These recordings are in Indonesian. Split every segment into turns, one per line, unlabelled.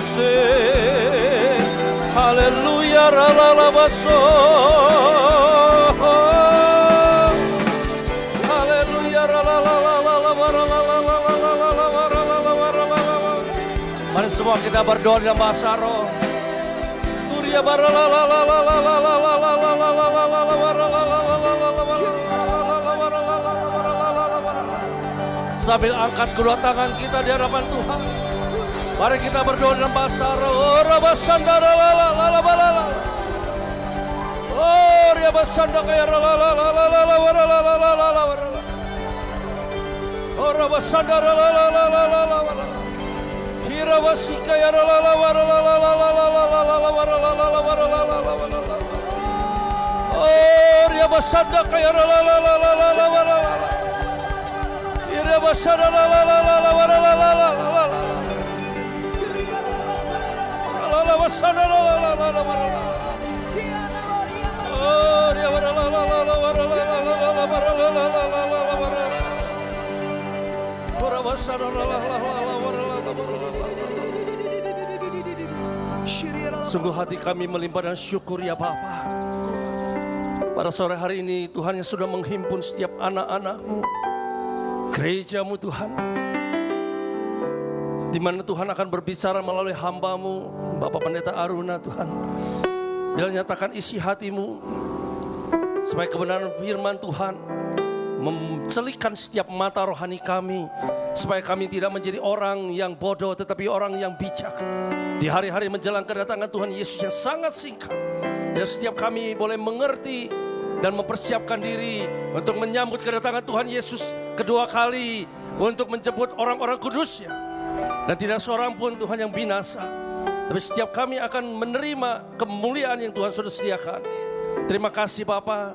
kasih. Haleluya, ralalabaso. Haleluya, mari semua kita berdoa dalam bahasa roh. Sambil angkat kedua tangan kita di hadapan Tuhan, mari kita berdoa dalam bahasa roh. Oh, dia bersandar kayak oh, rabasandar hirawasika ya oh, dia bersandar kayak dia bersandar sungguh hati kami melimpah dan syukur ya Bapa. Pada sore hari ini Tuhan yang sudah menghimpun setiap anak-anak-Mu, gereja-Mu Tuhan, di mana Tuhan akan berbicara melalui hamba-Mu Bapak Pendeta Aruna Tuhan. Dia nyatakan isi hati-Mu supaya kebenaran firman Tuhan mencelikkan setiap mata rohani kami, supaya kami tidak menjadi orang yang bodoh tetapi orang yang bijak di hari-hari menjelang kedatangan Tuhan Yesus yang sangat singkat. Dan setiap kami boleh mengerti dan mempersiapkan diri untuk menyambut kedatangan Tuhan Yesus kedua kali, untuk menjemput orang-orang kudusnya. Dan tidak seorang pun Tuhan yang binasa, tapi setiap kami akan menerima kemuliaan yang Tuhan sudah sediakan. Terima kasih Bapa.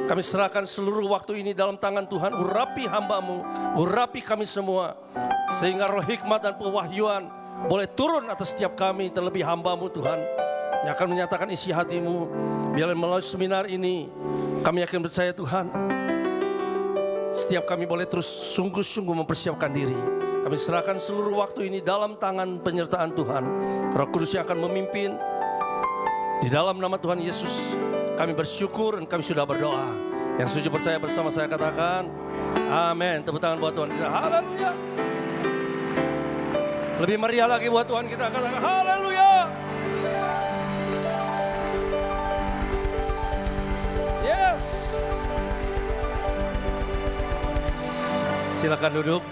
Kami serahkan seluruh waktu ini dalam tangan Tuhan. Urapi hamba-Mu, urapi kami semua, sehingga roh hikmat dan pewahyuan boleh turun atas setiap kami, terlebih hamba-Mu Tuhan, yang akan menyatakan isi hati-Mu. Biarlah melalui seminar ini kami yakin percaya Tuhan, setiap kami boleh terus sungguh-sungguh mempersiapkan diri. Kami serahkan seluruh waktu ini dalam tangan penyertaan Tuhan. Roh Kudus yang akan memimpin. Di dalam nama Tuhan Yesus kami bersyukur dan kami sudah berdoa. Yang setuju percaya bersama saya katakan amin. Tepuk tangan buat Tuhan kita. Haleluya. Lebih meriah lagi buat Tuhan kita, katakan haleluya. Yes. Silakan duduk.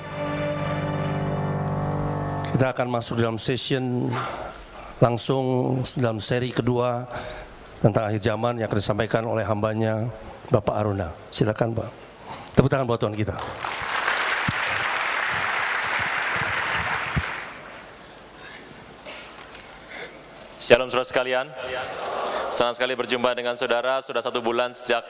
Kita akan masuk dalam session langsung dalam seri kedua tentang akhir zaman yang akan disampaikan oleh hambanya Bapak Aruna. Silakan Pak. Tepuk tangan buat Tuhan kita.
Shalom saudara sekalian. Senang sekali berjumpa dengan saudara. Sudah 1 bulan sejak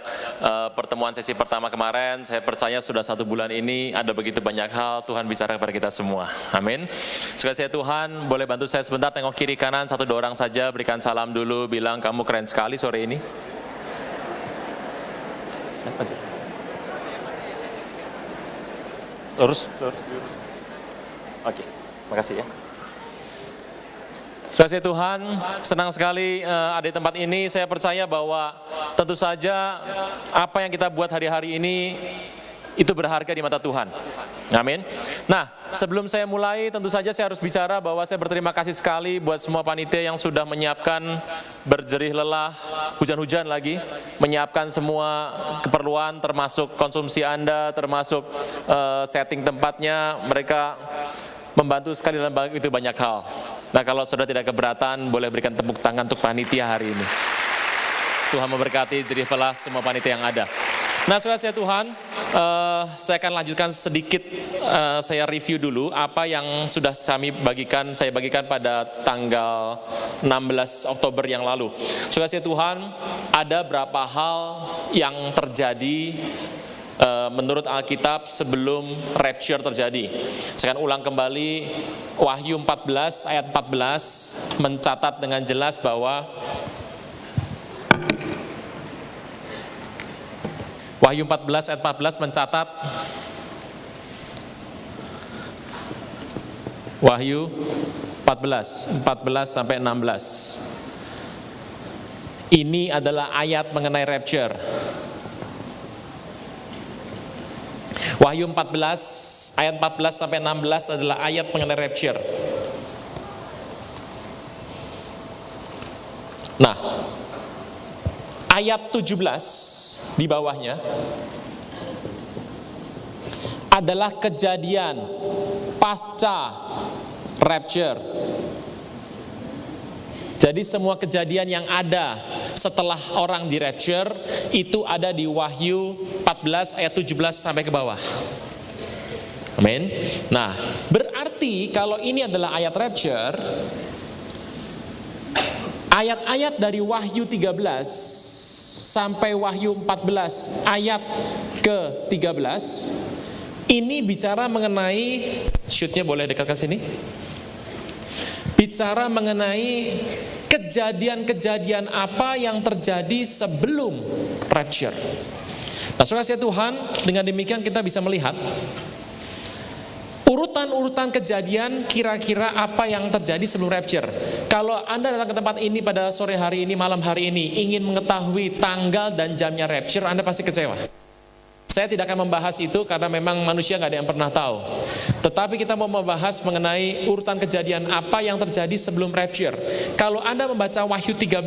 pertemuan sesi pertama kemarin. Saya percaya sudah 1 bulan ini ada begitu banyak hal Tuhan bicara kepada kita semua. Amin. Sekali saya Tuhan, boleh bantu saya sebentar tengok kiri kanan 1-2 orang saja. Berikan salam dulu, bilang kamu keren sekali sore ini. Lurus. Oke, makasih ya. Saudara Tuhan, senang sekali ada di tempat ini. Saya percaya bahwa tentu saja apa yang kita buat hari-hari ini itu berharga di mata Tuhan. Amin. Nah, sebelum saya mulai, tentu saja saya harus bicara bahwa saya berterima kasih sekali buat semua panitia yang sudah menyiapkan berjerih lelah, hujan-hujan lagi, menyiapkan semua keperluan termasuk konsumsi Anda, termasuk setting tempatnya. Mereka membantu sekali dalam itu banyak hal. Nah, kalau saudara tidak keberatan, boleh berikan tepuk tangan untuk panitia hari ini. Tuhan memberkati jerih lelah semua panitia yang ada. Nah, saudara saya Tuhan, saya akan lanjutkan sedikit, saya review dulu apa yang sudah saya bagikan pada tanggal 16 Oktober yang lalu. Saudara saya Tuhan, ada berapa hal yang terjadi menurut Alkitab sebelum rapture terjadi. Saya akan ulang kembali Wahyu 14 ayat 14 mencatat dengan jelas bahwa Wahyu 14 ayat 14 mencatat Wahyu 14 sampai 16. Ini adalah ayat mengenai rapture. Wahyu 14 ayat 14 sampai 16 adalah ayat mengenai rapture. Nah, ayat 17 di bawahnya adalah kejadian pasca rapture. Jadi semua kejadian yang ada setelah orang di rapture itu ada di Wahyu 14 ayat 17 sampai ke bawah. Amin. Nah, berarti kalau ini adalah ayat rapture, ayat-ayat dari Wahyu 13 sampai Wahyu 14 ayat ke-13 ini bicara mengenai, shootnya boleh dekatkan sini, bicara mengenai kejadian-kejadian apa yang terjadi sebelum rapture. Nah, saudara Tuhan, dengan demikian kita bisa melihat urutan-urutan kejadian kira-kira apa yang terjadi sebelum rapture. Kalau Anda datang ke tempat ini pada sore hari ini, malam hari ini, ingin mengetahui tanggal dan jamnya rapture, Anda pasti kecewa. Saya tidak akan membahas itu karena memang manusia nggak ada yang pernah tahu. Tetapi kita mau membahas mengenai urutan kejadian apa yang terjadi sebelum rapture. Kalau Anda membaca Wahyu 13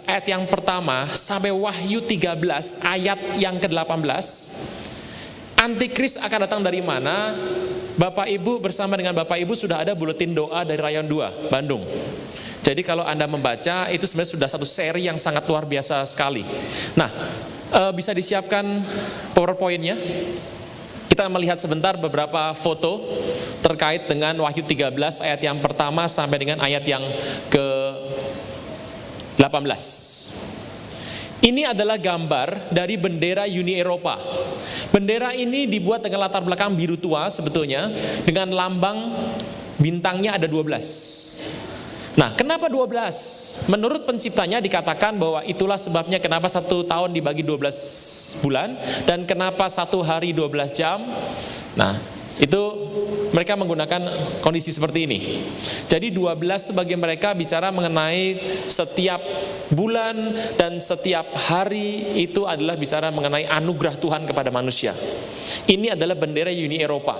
ayat yang pertama sampai Wahyu 13 ayat yang ke-18, Antikris akan datang dari mana? Bapak Ibu bersama dengan Bapak Ibu sudah ada buletin doa dari Rayon 2, Bandung. Jadi kalau Anda membaca itu sebenarnya sudah satu seri yang sangat luar biasa sekali. Nah, bisa disiapkan PowerPoint-nya. Kita melihat sebentar beberapa foto terkait dengan Wahyu 13 ayat yang pertama sampai dengan ayat yang ke-18. Ini adalah gambar dari bendera Uni Eropa. Bendera ini dibuat dengan latar belakang biru tua sebetulnya, dengan lambang bintangnya ada 12. Nah, kenapa 12? Menurut penciptanya dikatakan bahwa itulah sebabnya kenapa 1 tahun dibagi 12 bulan dan kenapa 1 hari 12 jam. Nah, itu mereka menggunakan kondisi seperti ini. Jadi 12 itu bagi mereka bicara mengenai setiap bulan dan setiap hari itu adalah bicara mengenai anugerah Tuhan kepada manusia. Ini adalah bendera Uni Eropa.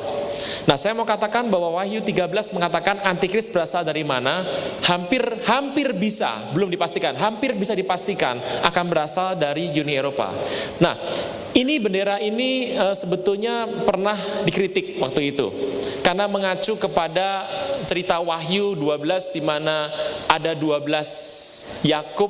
Nah, saya mau katakan bahwa Wahyu 13 mengatakan Antikris berasal dari mana? Hampir bisa, belum dipastikan, hampir bisa dipastikan akan berasal dari Uni Eropa. Nah, ini bendera ini sebetulnya pernah dikritik waktu itu karena mengacu kepada cerita Wahyu 12 di mana ada 12 Yakub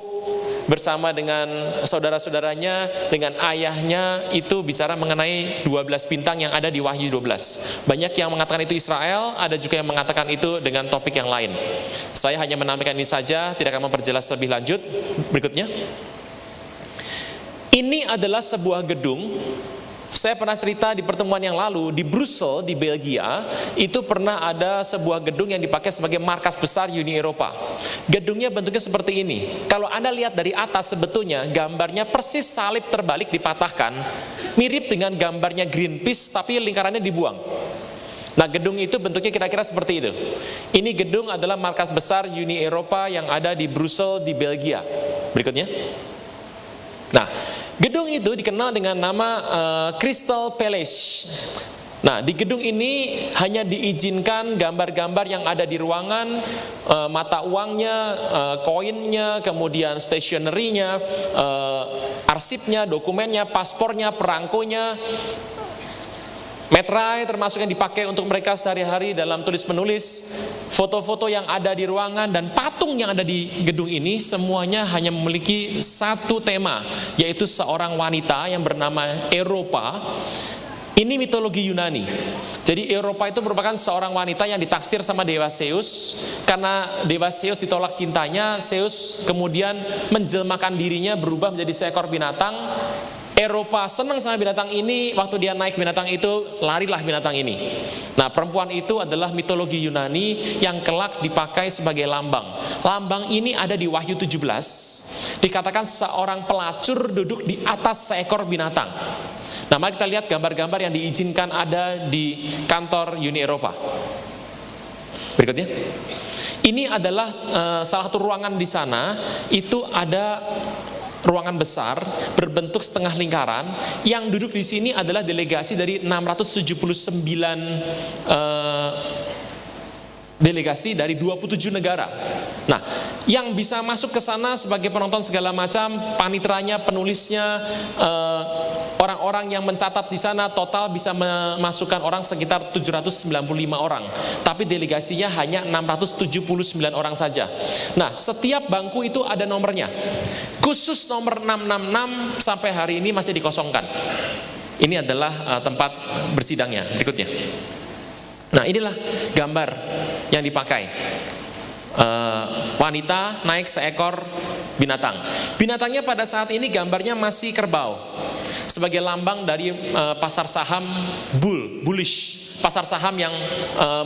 bersama dengan saudara-saudaranya, dengan ayahnya, itu bicara mengenai 12 bintang yang ada di Wahyu 12. Banyak yang mengatakan itu Israel, ada juga yang mengatakan itu dengan topik yang lain. Saya hanya menampilkan ini saja, tidak akan memperjelas lebih lanjut. Berikutnya. Ini adalah sebuah gedung. Saya pernah cerita di pertemuan yang lalu, di Brussels, di Belgia, itu pernah ada sebuah gedung yang dipakai sebagai markas besar Uni Eropa. Gedungnya bentuknya seperti ini. Kalau Anda lihat dari atas, sebetulnya gambarnya persis salib terbalik dipatahkan, mirip dengan gambarnya Greenpeace, tapi lingkarannya dibuang. Nah, gedung itu bentuknya kira-kira seperti itu. Ini gedung adalah markas besar Uni Eropa yang ada di Brussels, di Belgia. Berikutnya. Nah, gedung itu dikenal dengan nama Crystal Palace. Nah, di gedung ini hanya diizinkan gambar-gambar yang ada di ruangan, mata uangnya, koinnya, kemudian stationery-nya, arsipnya, dokumennya, paspornya, perangkonya, metrai termasuk yang dipakai untuk mereka sehari-hari dalam tulis-menulis, foto-foto yang ada di ruangan, dan patung yang ada di gedung ini semuanya hanya memiliki satu tema, yaitu seorang wanita yang bernama Eropa. Ini mitologi Yunani. Jadi Eropa itu merupakan seorang wanita yang ditaksir sama dewa Zeus. Karena dewa Zeus ditolak cintanya, Zeus kemudian menjelmakan dirinya berubah menjadi seekor binatang. Eropa senang sama binatang ini, waktu dia naik binatang itu, larilah binatang ini. Nah, perempuan itu adalah mitologi Yunani yang kelak dipakai sebagai lambang. Lambang ini ada di Wahyu 17, dikatakan seorang pelacur duduk di atas seekor binatang. Nah, mari kita lihat gambar-gambar yang diizinkan ada di kantor Uni Eropa. Berikutnya. Ini adalah salah satu ruangan di sana, itu ada ruangan besar berbentuk setengah lingkaran. Yang duduk di sini adalah delegasi dari 679 delegasi dari 27 negara. Nah, yang bisa masuk ke sana sebagai penonton segala macam, panitranya, penulisnya, orang-orang yang mencatat di sana total bisa memasukkan orang sekitar 795 orang. Tapi delegasinya hanya 679 orang saja. Nah, setiap bangku itu ada nomornya. Khusus nomor 666 sampai hari ini masih dikosongkan. Ini adalah tempat bersidangnya. Berikutnya. Nah, inilah gambar yang dipakai. Wanita naik seekor binatang. Binatangnya pada saat ini gambarnya masih kerbau, sebagai lambang dari pasar saham bullish, pasar saham yang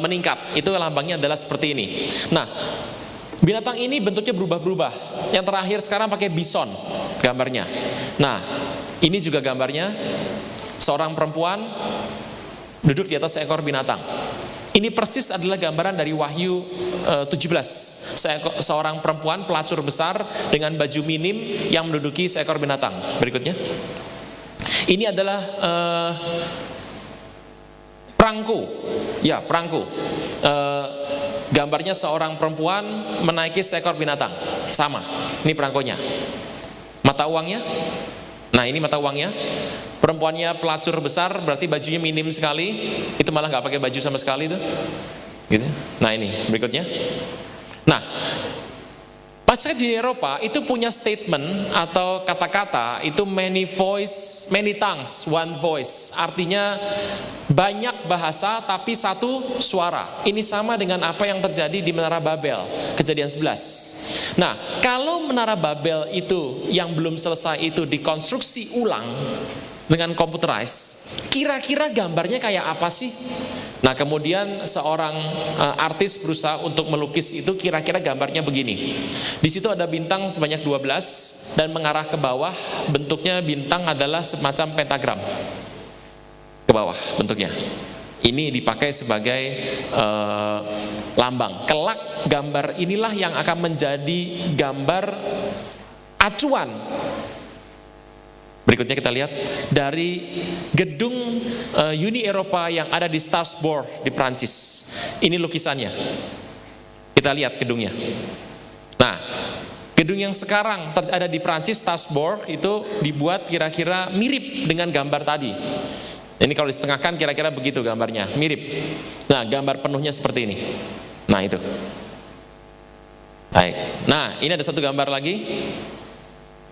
meningkat. Itu lambangnya adalah seperti ini. Nah, binatang ini bentuknya berubah-berubah. Yang terakhir sekarang pakai bison gambarnya. Nah, ini juga gambarnya seorang perempuan duduk di atas seekor binatang. Ini persis adalah gambaran dari Wahyu 17. Seorang perempuan pelacur besar dengan baju minim yang menduduki seekor binatang. Berikutnya. Ini adalah perangko. Ya, perangko. Gambarnya seorang perempuan menaiki seekor binatang. Sama. Ini perangkonya. Mata uangnya. Nah, ini mata uangnya. Perempuannya pelacur besar, berarti bajunya minim sekali. Itu malah nggak pakai baju sama sekali itu. Gitu. Nah, ini berikutnya. Nah, masyarakat di Eropa itu punya statement atau kata-kata itu many voice, many tongues, one voice. Artinya banyak bahasa tapi satu suara. Ini sama dengan apa yang terjadi di Menara Babel, Kejadian 11. Nah, kalau Menara Babel itu yang belum selesai itu dikonstruksi ulang dengan computerized, kira-kira gambarnya kayak apa sih? Nah, kemudian seorang artis berusaha untuk melukis itu, kira-kira gambarnya begini. Di situ ada bintang sebanyak 12 dan mengarah ke bawah, bentuknya bintang adalah semacam pentagram. Ke bawah bentuknya. Ini dipakai sebagai lambang. Kelak gambar inilah yang akan menjadi gambar acuan. Berikutnya kita lihat dari gedung Uni Eropa yang ada di Strasbourg di Prancis. Ini lukisannya. Kita lihat gedungnya. Nah, gedung yang sekarang ada di Prancis, Strasbourg, itu dibuat kira-kira mirip dengan gambar tadi. Ini kalau disetengahkan kira-kira begitu gambarnya, mirip. Nah, gambar penuhnya seperti ini. Nah, itu. Baik. Nah, ini ada satu gambar lagi.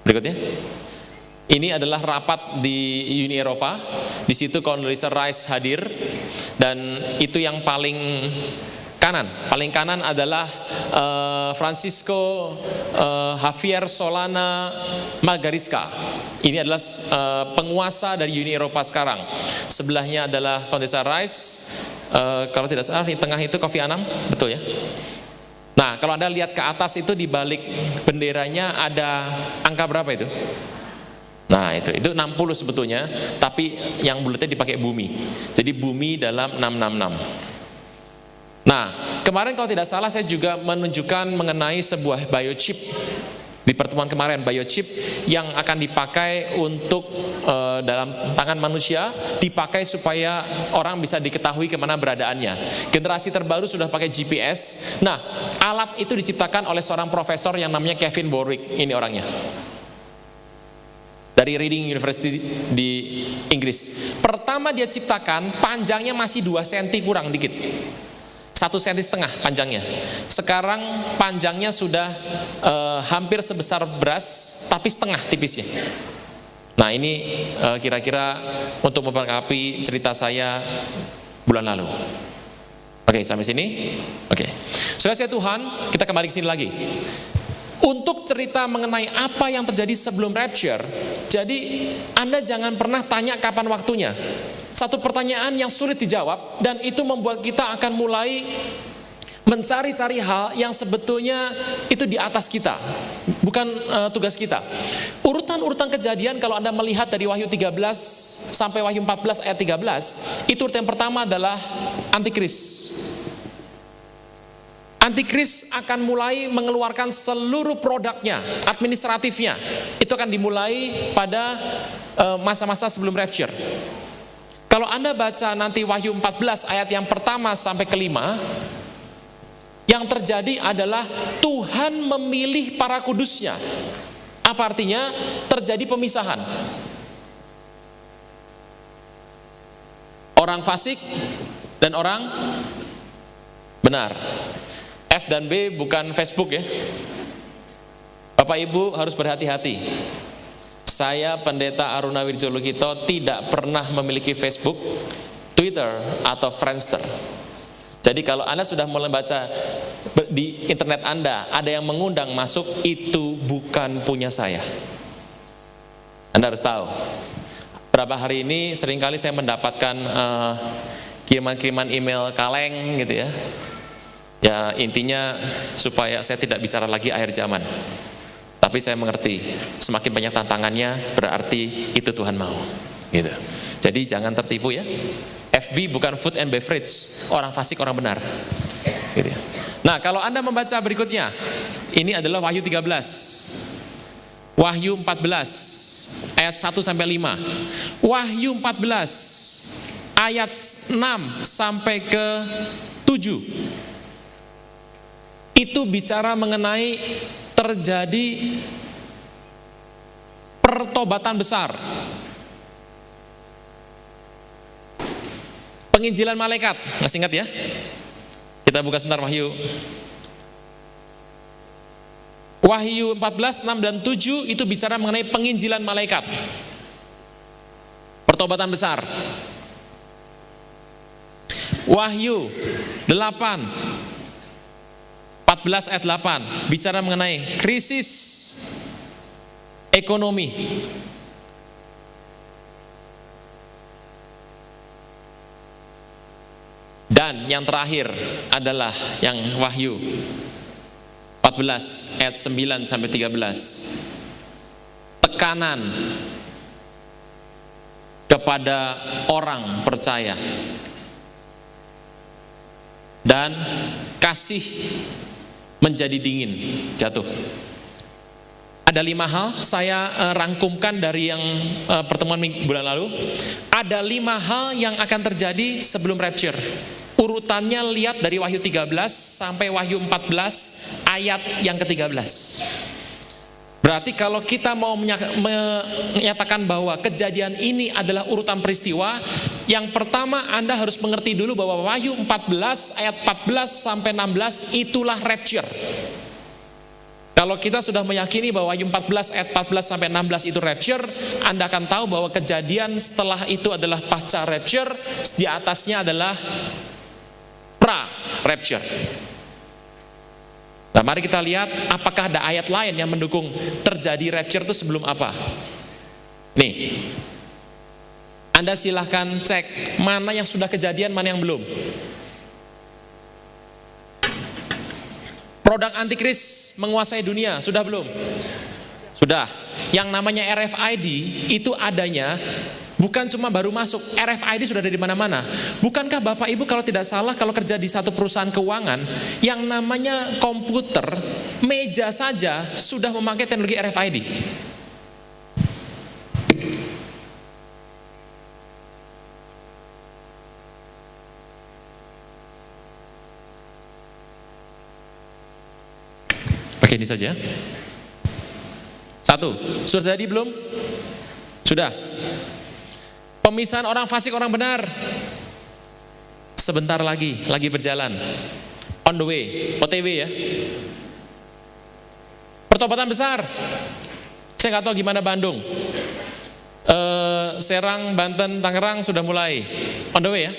Berikutnya. Ini adalah rapat di Uni Eropa. Di situ Condoleezza Rice hadir, dan itu yang paling kanan. Paling kanan adalah Francisco Javier Solana Magariska. Ini adalah penguasa dari Uni Eropa sekarang. Sebelahnya adalah Condoleezza Rice. Kalau tidak salah di tengah itu Kofi Annan, betul ya? Nah, kalau Anda lihat ke atas itu di balik benderanya ada angka berapa itu? Nah, itu 60 sebetulnya, tapi yang bulatnya dipakai bumi. Jadi bumi dalam 666. Nah, kemarin kalau tidak salah saya juga menunjukkan mengenai sebuah biochip di pertemuan kemarin, biochip yang akan dipakai untuk dalam tangan manusia, dipakai supaya orang bisa diketahui kemana beradaannya. Generasi terbaru sudah pakai GPS. Nah, alat itu diciptakan oleh seorang profesor yang namanya Kevin Warwick. Ini orangnya. Dari Reading University di Inggris. Pertama dia ciptakan, panjangnya masih 2 cm kurang dikit. 1,5 cm panjangnya. Sekarang panjangnya sudah hampir sebesar beras, tapi setengah tipisnya. Nah, ini kira-kira untuk memperlengkapi cerita saya bulan lalu. Oke, sampai sini. Oke. Saudara Tuhan, kita kembali ke sini lagi. Untuk cerita mengenai apa yang terjadi sebelum rapture, jadi Anda jangan pernah tanya kapan waktunya. Satu pertanyaan yang sulit dijawab, dan itu membuat kita akan mulai mencari-cari hal yang sebetulnya itu di atas kita, bukan tugas kita. Urutan-urutan kejadian kalau Anda melihat dari Wahyu 13 sampai Wahyu 14 ayat 13, itu urutan yang pertama adalah Antikris. Antikris akan mulai mengeluarkan seluruh produknya, administratifnya. Itu akan dimulai pada masa-masa sebelum rapture. Kalau Anda baca nanti Wahyu 14 ayat yang pertama sampai kelima, yang terjadi adalah Tuhan memilih para kudusnya. Apa artinya? Terjadi pemisahan. Orang fasik dan orang benar. F dan B bukan Facebook ya. Bapak Ibu harus berhati-hati. Saya Pendeta Aruna Wirjolukito tidak pernah memiliki Facebook, Twitter, atau Friendster. Jadi kalau Anda sudah mulai baca di internet Anda, ada yang mengundang masuk, itu bukan punya saya. Anda harus tahu. Berapa hari ini seringkali saya mendapatkan kiriman-kiriman email kaleng gitu ya. Ya intinya supaya saya tidak bicara lagi akhir zaman. Tapi saya mengerti, semakin banyak tantangannya berarti itu Tuhan mau. Gitu. Jadi jangan tertipu ya. FB bukan food and beverage, orang fasik orang benar. Gitu ya. Nah kalau Anda membaca berikutnya, ini adalah Wahyu 13, Wahyu 14 ayat 1 sampai 5, Wahyu 14 ayat 6 sampai ke 7. Itu bicara mengenai terjadi pertobatan besar, penginjilan malaikat. Masih ingat ya? Kita buka sebentar Wahyu. Wahyu 14, 6 dan 7 itu bicara mengenai penginjilan malaikat, pertobatan besar. Wahyu 8 14 ayat 8 bicara mengenai krisis ekonomi. Dan yang terakhir adalah yang Wahyu 14 ayat 9 sampai 13. Tekanan kepada orang percaya dan kasih menjadi dingin, jatuh. Ada 5 hal saya rangkumkan dari yang pertemuan bulan lalu. Ada 5 hal yang akan terjadi sebelum rapture. Urutannya lihat dari Wahyu 13 sampai Wahyu 14 ayat yang ke-13. Berarti kalau kita mau menyatakan bahwa kejadian ini adalah urutan peristiwa, yang pertama Anda harus mengerti dulu bahwa Wahyu 14 ayat 14 sampai 16 itulah rapture. Kalau kita sudah meyakini bahwa Wahyu 14 ayat 14 sampai 16 itu rapture, Anda akan tahu bahwa kejadian setelah itu adalah pasca rapture, di atasnya adalah pra rapture. Nah, mari kita lihat apakah ada ayat lain yang mendukung terjadi rapture itu sebelum apa. Nih, Anda silahkan cek mana yang sudah kejadian, mana yang belum. Produk antikris menguasai dunia, sudah belum? Sudah. Yang namanya RFID itu adanya bukan cuma baru masuk, RFID sudah ada di mana-mana. Bukankah Bapak Ibu kalau tidak salah kalau kerja di satu perusahaan keuangan yang namanya komputer, meja saja sudah memakai teknologi RFID. Oke, ini saja. 1, sudah jadi belum? Sudah. Pemisahan orang fasik orang benar sebentar lagi berjalan, on the way, OTW ya. Pertobatan besar, saya nggak tahu gimana Bandung, Serang, Banten, Tangerang sudah mulai, on the way ya.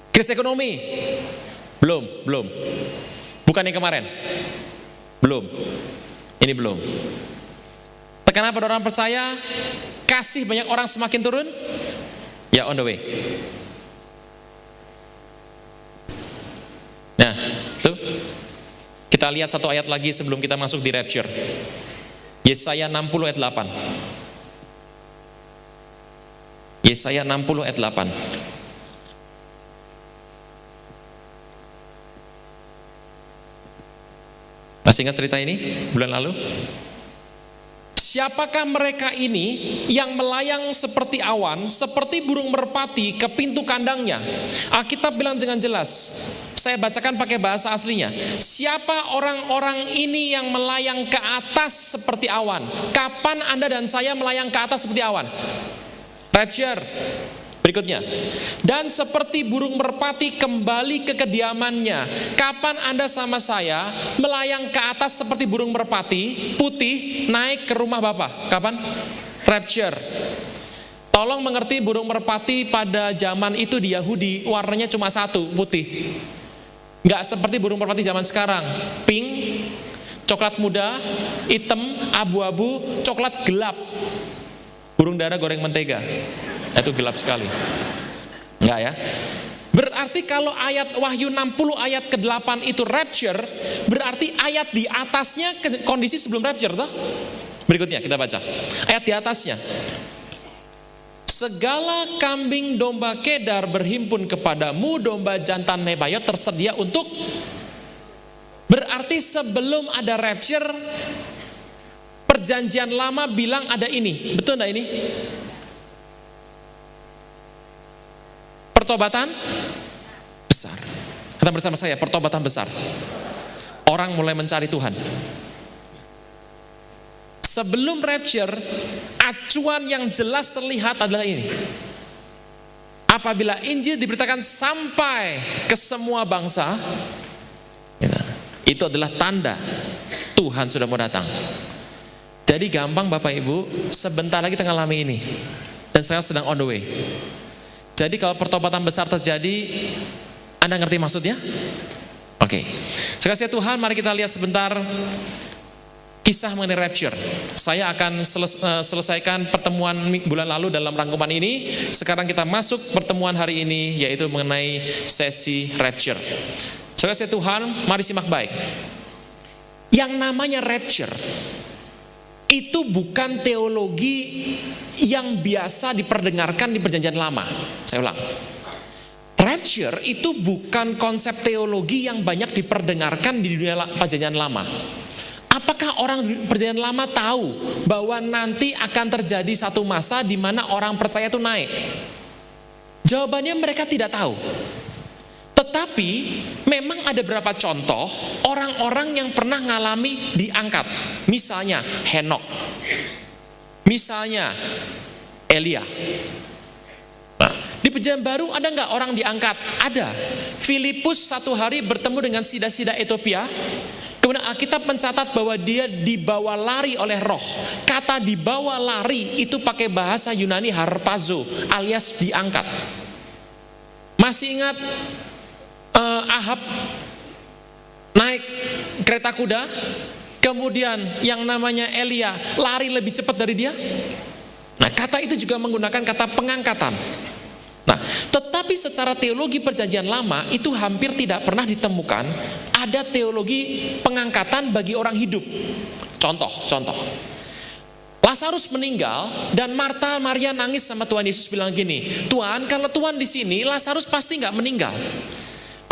Krisis ekonomi, belum, bukan yang kemarin, belum, ini belum. Tekanan pada orang percaya, kasih banyak orang semakin turun, ya on the way. Nah, tuh kita lihat satu ayat lagi sebelum kita masuk di rapture. Yesaya 60 ayat 8. Yesaya 60 ayat 8. Masih ingat cerita ini bulan lalu? Siapakah mereka ini yang melayang seperti awan, seperti burung merpati ke pintu kandangnya? Alkitab bilang dengan jelas, saya bacakan pakai bahasa aslinya. Siapa orang-orang ini yang melayang ke atas seperti awan? Kapan Anda dan saya melayang ke atas seperti awan? Rapture. Berikutnya, dan seperti burung merpati kembali ke kediamannya. Kapan Anda sama saya melayang ke atas seperti burung merpati putih naik ke rumah Bapa? Kapan? Rapture. Tolong mengerti, burung merpati pada zaman itu di Yahudi warnanya cuma satu, putih. Nggak seperti burung merpati zaman sekarang, pink, coklat muda, hitam, abu-abu, coklat gelap. Burung dara goreng mentega. Itu gelap sekali. Enggak ya? Berarti kalau ayat Wahyu 60 ayat ke-8 itu rapture, berarti ayat di atasnya kondisi sebelum rapture toh? Berikutnya kita baca. Ayat di atasnya. Segala kambing domba Kedar berhimpun kepadamu, domba jantan Nebayot tersedia untuk. Berarti sebelum ada rapture, perjanjian lama bilang ada ini. Betul enggak ini? Pertobatan besar. Kata bersama saya, pertobatan besar. Orang mulai mencari Tuhan. Sebelum rapture, acuan yang jelas terlihat adalah ini. Apabila Injil diberitakan sampai ke semua bangsa, itu adalah tanda Tuhan sudah mau datang. Jadi gampang Bapak Ibu, sebentar lagi kita ngalami ini. Dan sekarang sedang on the way. Jadi kalau pertobatan besar terjadi, Anda ngerti maksudnya? Oke. Kasih Tuhan, mari kita lihat sebentar kisah mengenai rapture. Saya akan selesaikan pertemuan bulan lalu dalam rangkuman ini. Sekarang kita masuk pertemuan hari ini, yaitu mengenai sesi rapture. Kasih Tuhan, mari simak baik. Yang namanya rapture itu bukan teologi yang biasa diperdengarkan di perjanjian lama. Saya ulang. Rapture itu bukan konsep teologi yang banyak diperdengarkan di dunia perjanjian lama. Apakah orang perjanjian lama tahu bahwa nanti akan terjadi satu masa di mana orang percaya itu naik? Jawabannya mereka tidak tahu. Tetapi memang ada beberapa contoh orang-orang yang pernah ngalami diangkat. Misalnya Henok. Misalnya Elia. Nah, di perjanjian baru ada nggak orang diangkat? Ada. Filipus satu hari bertemu dengan sida-sida Ethiopia. Kemudian Alkitab mencatat bahwa dia dibawa lari oleh roh. Kata dibawa lari itu pakai bahasa Yunani harpazo, alias diangkat. Masih ingat Ahab naik kereta kuda, kemudian yang namanya Elia lari lebih cepat dari dia. Nah, kata itu juga menggunakan kata pengangkatan. Nah, tetapi secara teologi perjanjian lama itu hampir tidak pernah ditemukan ada teologi pengangkatan bagi orang hidup. Contoh. Lazarus meninggal dan Marta Maria nangis sama Tuhan Yesus bilang gini, Tuhan, kalau Tuhan di sini Lazarus pasti nggak meninggal.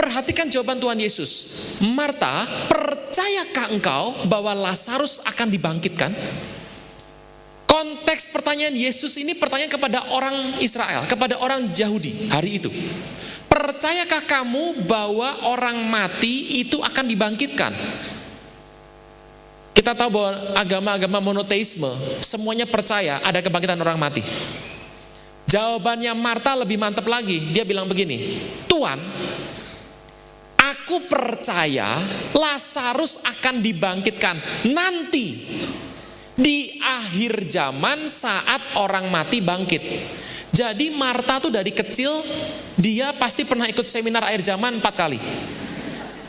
Perhatikan jawaban Tuhan Yesus. Marta, percayakah engkau bahwa Lazarus akan dibangkitkan? Konteks pertanyaan Yesus ini pertanyaan kepada orang Israel, kepada orang Yahudi hari itu. Percayakah kamu bahwa orang mati itu akan dibangkitkan? Kita tahu bahwa agama-agama monoteisme semuanya percaya ada kebangkitan orang mati. Jawabannya Marta lebih mantap lagi. Dia bilang begini, Tuhan, aku percaya Lazarus akan dibangkitkan nanti di akhir zaman saat orang mati bangkit. Jadi Marta tuh dari kecil dia pasti pernah ikut seminar akhir zaman 4 kali.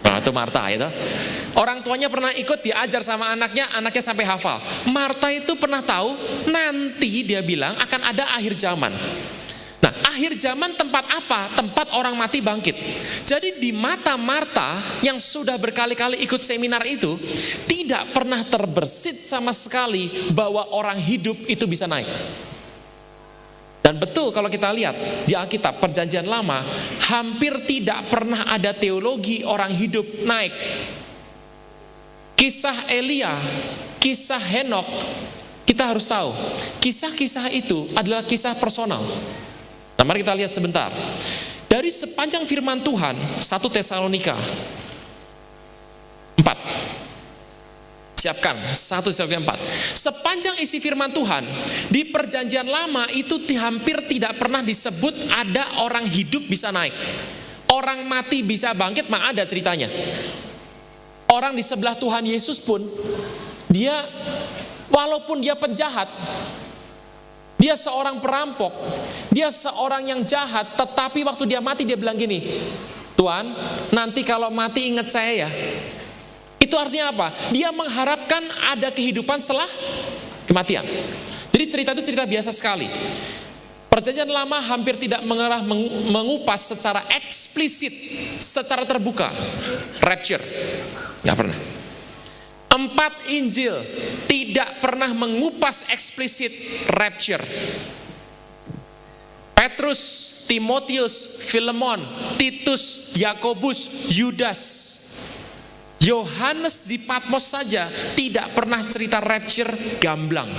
Nah itu Marta itu. Orang tuanya pernah ikut, diajar sama anaknya sampai hafal. Marta itu pernah tahu nanti dia bilang akan ada akhir zaman. Nah, akhir zaman tempat apa? Tempat orang mati bangkit. Jadi di mata Marta yang sudah berkali-kali ikut seminar itu, tidak pernah terbersit sama sekali bahwa orang hidup itu bisa naik. Dan betul kalau kita lihat di Alkitab Perjanjian Lama, hampir tidak pernah ada teologi orang hidup naik. Kisah Elia, kisah Henok, kita harus tahu, kisah-kisah itu adalah kisah personal. Nah, mari kita lihat sebentar. Dari sepanjang firman Tuhan, 1 Tesalonika 4. Siapkan, 1 Tesalonika 4. Sepanjang isi firman Tuhan, di perjanjian lama itu hampir tidak pernah disebut ada orang hidup bisa naik. Orang mati bisa bangkit, mah ada ceritanya. Orang di sebelah Tuhan Yesus pun, dia walaupun dia penjahat, dia seorang perampok, dia seorang yang jahat, tetapi waktu dia mati dia bilang gini, Tuhan, nanti kalau mati ingat saya ya. Itu artinya apa? Dia mengharapkan ada kehidupan setelah kematian. Jadi cerita itu cerita biasa sekali. Perjanjian lama hampir tidak mengupas secara eksplisit, secara terbuka rapture. Nggak pernah. 4 Injil tidak pernah mengupas eksplisit rapture. Petrus, Timotius, Filemon, Titus, Yakobus, Yudas, Yohanes di Patmos saja tidak pernah cerita rapture gamblang.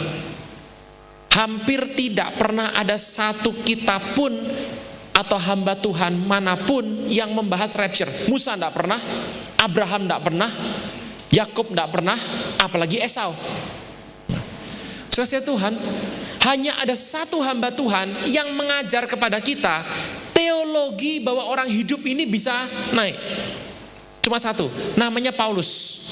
Hampir tidak pernah ada satu kitab pun atau hamba Tuhan manapun yang membahas rapture. Musa tidak pernah, Abraham tidak pernah, Yakub tidak pernah, apalagi Esau. Saudara Tuhan, hanya ada satu hamba Tuhan yang mengajar kepada kita teologi bahwa orang hidup ini bisa naik. Cuma satu, namanya Paulus.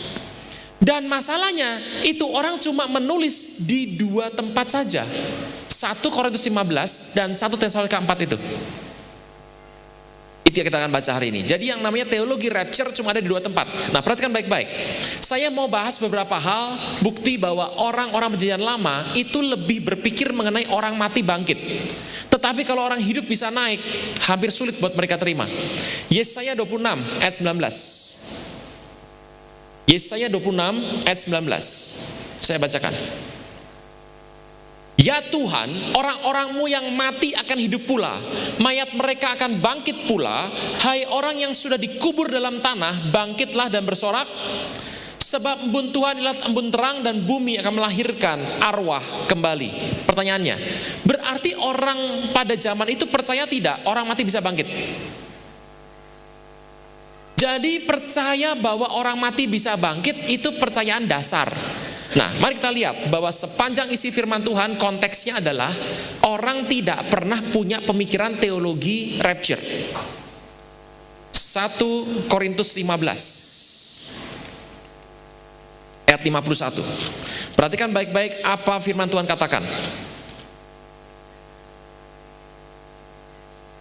Dan masalahnya itu orang cuma menulis di 2 tempat saja. 1 Korintus 15 dan 1 Tesalonika 4 itu. Itu yang kita akan baca hari ini. Jadi yang namanya teologi rapture cuma ada di 2 tempat. Nah, perhatikan baik-baik. Saya mau bahas beberapa hal bukti bahwa orang-orang perjanjian lama itu lebih berpikir mengenai orang mati bangkit. Tetapi kalau orang hidup bisa naik, hampir sulit buat mereka terima. Yesaya 26 ayat 19. Yesaya 26 ayat 19. Saya bacakan. Ya Tuhan, orang-orang-Mu yang mati akan hidup pula, mayat mereka akan bangkit pula. Hai orang yang sudah dikubur dalam tanah, bangkitlah dan bersorak. Sebab embun Tuhan adalah embun terang dan bumi akan melahirkan arwah kembali. Pertanyaannya, berarti orang pada zaman itu percaya tidak orang mati bisa bangkit? Jadi percaya bahwa orang mati bisa bangkit itu percayaan dasar. Nah, mari kita lihat bahwa sepanjang isi firman Tuhan konteksnya adalah orang tidak pernah punya pemikiran teologi rapture. 1 Korintus 15 ayat 51. Perhatikan baik-baik apa firman Tuhan katakan.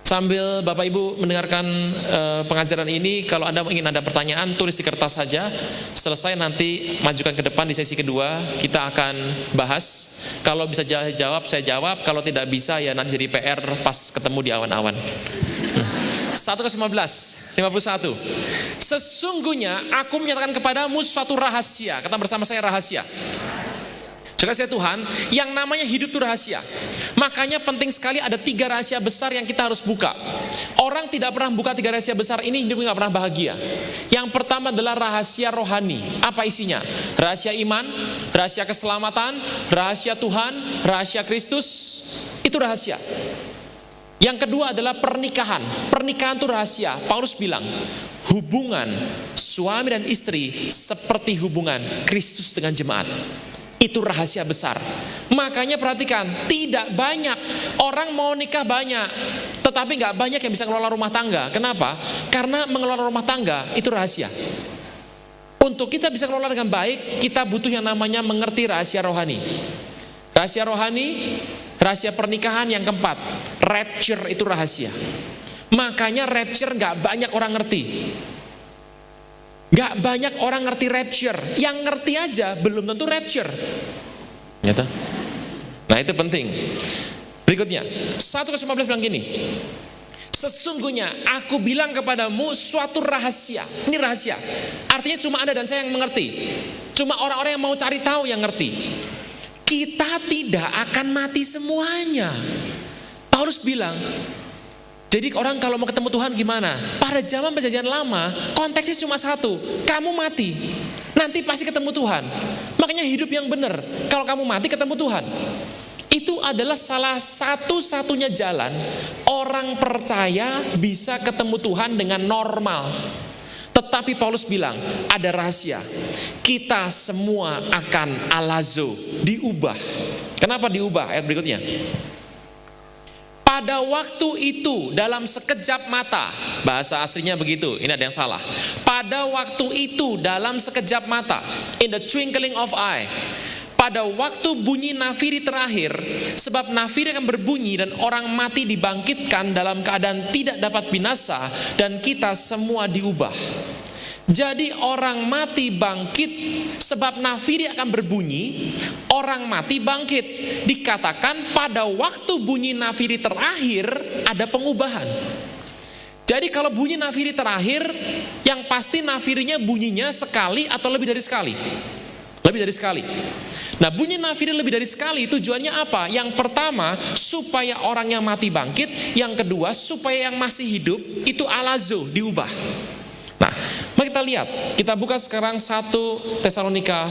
Sambil Bapak Ibu mendengarkan pengajaran ini, kalau Anda ingin ada pertanyaan, tulis di kertas saja. Selesai nanti majukan ke depan di sesi kedua, kita akan bahas. Kalau bisa jawab, saya jawab. Kalau tidak bisa, ya nanti jadi PR pas ketemu di awan-awan. 1 Korintus 15, 51. Sesungguhnya aku menyatakan kepadamu suatu rahasia. Kata bersama saya rahasia. Jaga saya Tuhan, yang namanya hidup itu rahasia. Makanya penting sekali ada 3 rahasia besar yang kita harus buka. Orang tidak pernah buka 3 rahasia besar ini, hidupnya gak pernah bahagia. Yang pertama adalah rahasia rohani. Apa isinya? Rahasia iman, rahasia keselamatan, rahasia Tuhan, rahasia Kristus. Itu rahasia. Yang kedua adalah pernikahan. Pernikahan itu rahasia. Paulus bilang, hubungan suami dan istri seperti hubungan Kristus dengan jemaat. Itu rahasia besar. Makanya perhatikan, tidak banyak orang mau nikah banyak, tetapi gak banyak yang bisa mengelola rumah tangga. Kenapa? Karena mengelola rumah tangga itu rahasia. Untuk kita bisa mengelola dengan baik, kita butuh yang namanya mengerti rahasia rohani. Rahasia rohani, rahasia pernikahan yang keempat, rapture itu rahasia. Makanya rapture gak banyak orang ngerti. Gak banyak orang ngerti rapture. Yang ngerti aja belum tentu rapture. Nyata? Nah itu penting. Berikutnya 1 Korintus 15 bilang gini, sesungguhnya aku bilang kepadamu suatu rahasia. Ini rahasia. Artinya cuma Anda dan saya yang mengerti. Cuma orang-orang yang mau cari tahu yang ngerti. Kita tidak akan mati semuanya. Paulus bilang, jadi orang kalau mau ketemu Tuhan gimana? Pada zaman perjanjian lama, konteksnya cuma satu, kamu mati. nanti pasti ketemu Tuhan. Makanya hidup yang benar. Kalau kamu mati ketemu Tuhan. Itu adalah salah satu-satunya jalan orang percaya bisa ketemu Tuhan dengan normal. Tetapi Paulus bilang, ada rahasia. Kita semua akan alazo, diubah. Kenapa diubah? Ayat berikutnya. Pada waktu itu, dalam sekejap mata. Bahasa aslinya begitu, ini ada yang salah. Pada waktu itu, dalam sekejap mata. In the twinkling of eye. Pada waktu bunyi nafiri terakhir, sebab nafiri akan berbunyi dan orang mati dibangkitkan dalam keadaan tidak dapat binasa dan kita semua diubah. Jadi orang mati bangkit sebab nafiri akan berbunyi, orang mati bangkit. Dikatakan pada waktu bunyi nafiri terakhir ada pengubahan. Jadi kalau bunyi nafiri terakhir, yang pasti nafirinya bunyinya sekali atau lebih dari sekali. Lebih dari sekali. Nah, bunyi nafiri lebih dari sekali tujuannya apa? Yang pertama, supaya orang yang mati bangkit. Yang kedua, supaya yang masih hidup itu alazo, diubah. Nah, mari kita lihat. Kita buka sekarang 1 Tesalonika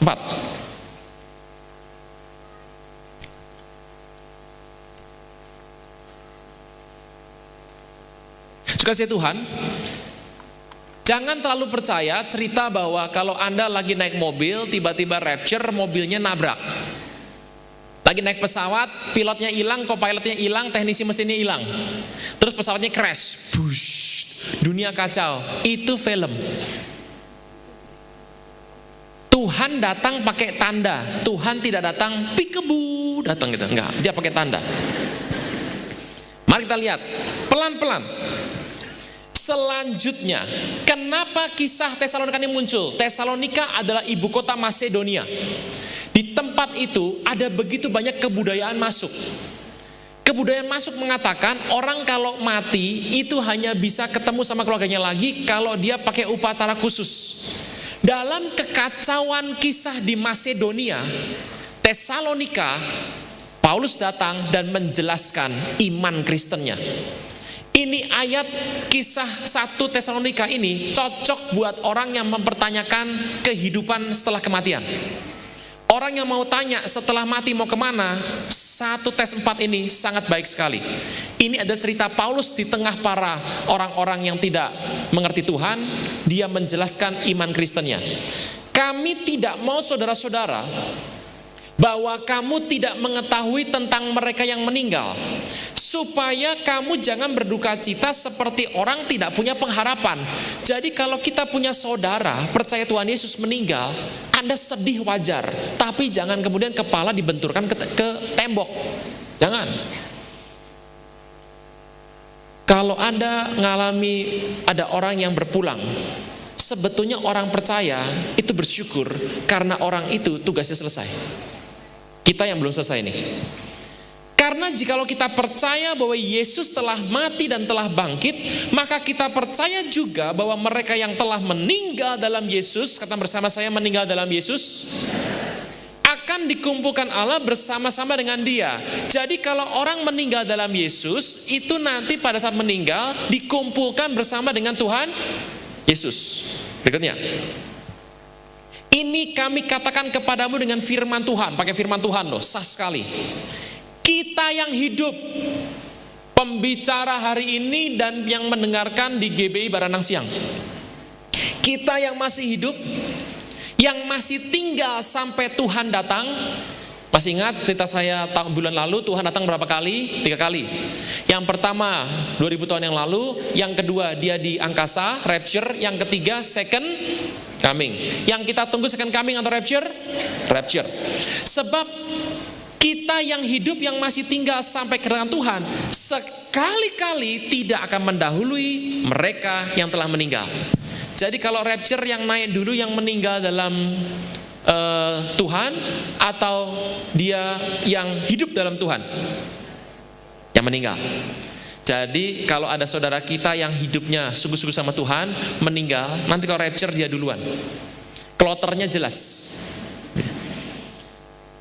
4. Kasih Tuhan, jangan terlalu percaya cerita bahwa kalau Anda lagi naik mobil, tiba-tiba rapture, mobilnya nabrak. Lagi naik pesawat, pilotnya hilang, co-pilotnya hilang, teknisi mesinnya hilang. Terus pesawatnya crash. Bush, dunia kacau. Itu film. Tuhan datang pakai tanda. Tuhan tidak datang pikebu, datang gitu. Enggak, dia pakai tanda. Mari kita lihat, pelan-pelan. Selanjutnya, kenapa kisah Tesalonika ini muncul? Tesalonika adalah ibu kota Masedonia. Di tempat itu ada begitu banyak kebudayaan masuk. Kebudayaan masuk mengatakan orang kalau mati itu hanya bisa ketemu sama keluarganya lagi kalau dia pakai upacara khusus. Dalam kekacauan kisah di Masedonia, Tesalonika, Paulus datang dan menjelaskan iman Kristennya. Ini ayat kisah 1 Tesalonika ini cocok buat orang yang mempertanyakan kehidupan setelah kematian. Orang yang mau tanya setelah mati mau kemana, 1 Tes 4 ini sangat baik sekali. Ini ada cerita Paulus di tengah para orang-orang yang tidak mengerti Tuhan. Dia menjelaskan iman Kristennya. Kami tidak mau saudara-saudara bahwa kamu tidak mengetahui tentang mereka yang meninggal, supaya kamu jangan berduka cita seperti orang tidak punya pengharapan. Jadi kalau kita punya saudara percaya Tuhan Yesus meninggal, Anda sedih wajar, tapi jangan kemudian kepala dibenturkan ke tembok. Jangan. Kalau Anda ngalami ada orang yang berpulang, sebetulnya orang percaya itu bersyukur karena orang itu tugasnya selesai. Kita yang belum selesai nih. Karena jikalau kita percaya bahwa Yesus telah mati dan telah bangkit, maka kita percaya juga bahwa mereka yang telah meninggal dalam Yesus, kata bersama saya, meninggal dalam Yesus, akan dikumpulkan Allah bersama-sama dengan Dia. Jadi kalau orang meninggal dalam Yesus, itu nanti pada saat meninggal dikumpulkan bersama dengan Tuhan Yesus. Berikutnya, ini kami katakan kepadamu dengan firman Tuhan. Pakai firman Tuhan loh, sah sekali. Kita yang hidup, pembicara hari ini dan yang mendengarkan di GBI Baranang Siang, kita yang masih hidup, yang masih tinggal sampai Tuhan datang. Masih ingat cerita saya tahun bulan lalu, Tuhan datang berapa kali? 3 kali. Yang pertama 2000 tahun yang lalu, yang kedua dia di angkasa, rapture, yang ketiga second coming. Yang kita tunggu second coming atau rapture? Rapture. Sebab kita yang hidup yang masih tinggal sampai kedatangan Tuhan sekali-kali tidak akan mendahului mereka yang telah meninggal. Jadi kalau rapture yang naik dulu yang meninggal dalam Tuhan, atau dia yang hidup dalam Tuhan yang meninggal. Jadi kalau ada saudara kita yang hidupnya sungguh-sungguh sama Tuhan meninggal, nanti kalau rapture dia duluan. Kloternya jelas.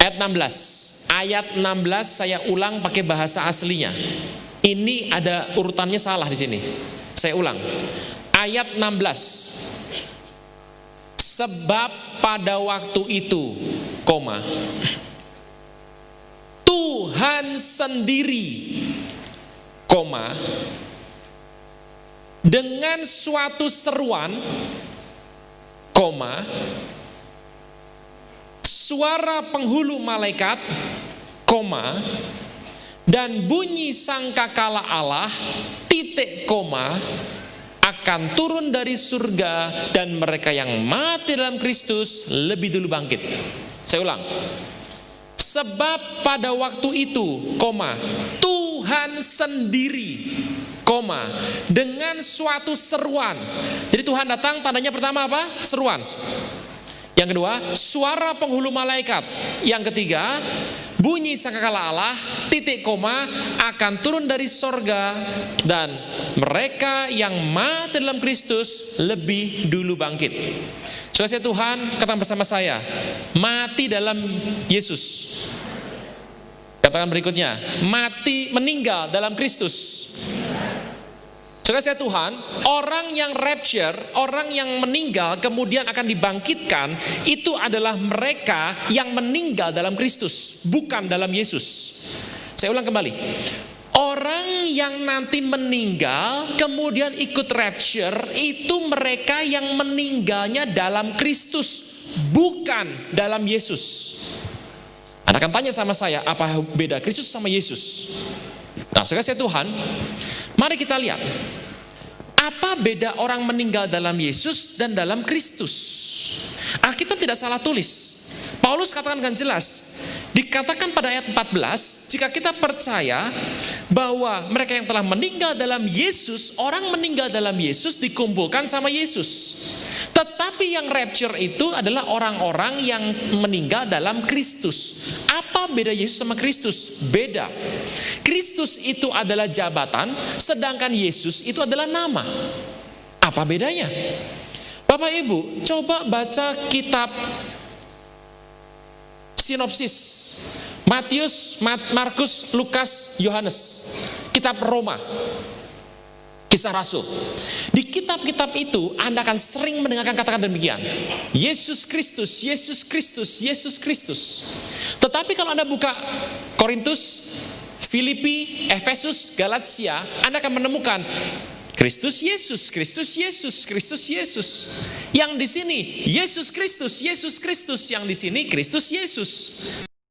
Ayat 16. Ayat 16 saya ulang pakai bahasa aslinya. Ini ada urutannya salah di sini. Saya ulang. Ayat 16.
Sebab pada waktu itu, koma, Tuhan sendiri, koma, dengan suatu seruan, koma, suara penghulu malaikat, koma, dan bunyi sangkakala Allah, titik, koma, akan turun dari surga dan mereka yang mati dalam Kristus lebih dulu bangkit. Saya ulang. Sebab pada waktu itu, koma, Tuhan sendiri, koma, dengan suatu seruan. Jadi Tuhan datang, tandanya pertama apa? Seruan. Yang kedua, suara penghulu malaikat. Yang ketiga, bunyi sangkakala Allah, titik, koma, akan turun dari sorga dan mereka yang mati dalam Kristus lebih dulu bangkit. Saudara Tuhan, katakan bersama saya, mati dalam Yesus. Katakan berikutnya, mati, meninggal dalam Kristus. Saudara Tuhan, orang yang rapture, orang yang meninggal kemudian akan dibangkitkan, itu adalah mereka yang meninggal dalam Kristus, bukan dalam Yesus. Saya ulang kembali. Orang yang nanti meninggal kemudian ikut rapture, itu mereka yang meninggalnya dalam Kristus, bukan dalam Yesus. Anda akan tanya sama saya, apa beda Kristus sama Yesus? Nah, saudara Tuhan, mari kita lihat. Apa beda orang meninggal dalam Yesus dan dalam Kristus? Alkitab tidak salah tulis. Paulus katakan dengan jelas. Dikatakan pada ayat 14, jika kita percaya bahwa mereka yang telah meninggal dalam Yesus, orang meninggal dalam Yesus dikumpulkan sama Yesus. Tetapi yang rapture itu adalah orang-orang yang meninggal dalam Kristus. Apa beda Yesus sama Kristus? Beda. Kristus itu adalah jabatan, sedangkan Yesus itu adalah nama. Apa bedanya? Bapak Ibu, coba baca kitab sinopsis. Matius, Markus, Lukas, Yohanes. Kitab Roma. Kisah Rasul. Di kitab-kitab itu Anda akan sering mendengarkan kata-kata demikian. Yesus Kristus, Yesus Kristus, Yesus Kristus. Tetapi kalau Anda buka Korintus, Filipi, Efesus, Galatia, Anda akan menemukan Kristus Yesus, Kristus Yesus, Kristus Yesus. Yang di sini Yesus Kristus, Yesus Kristus, yang di sini Kristus Yesus.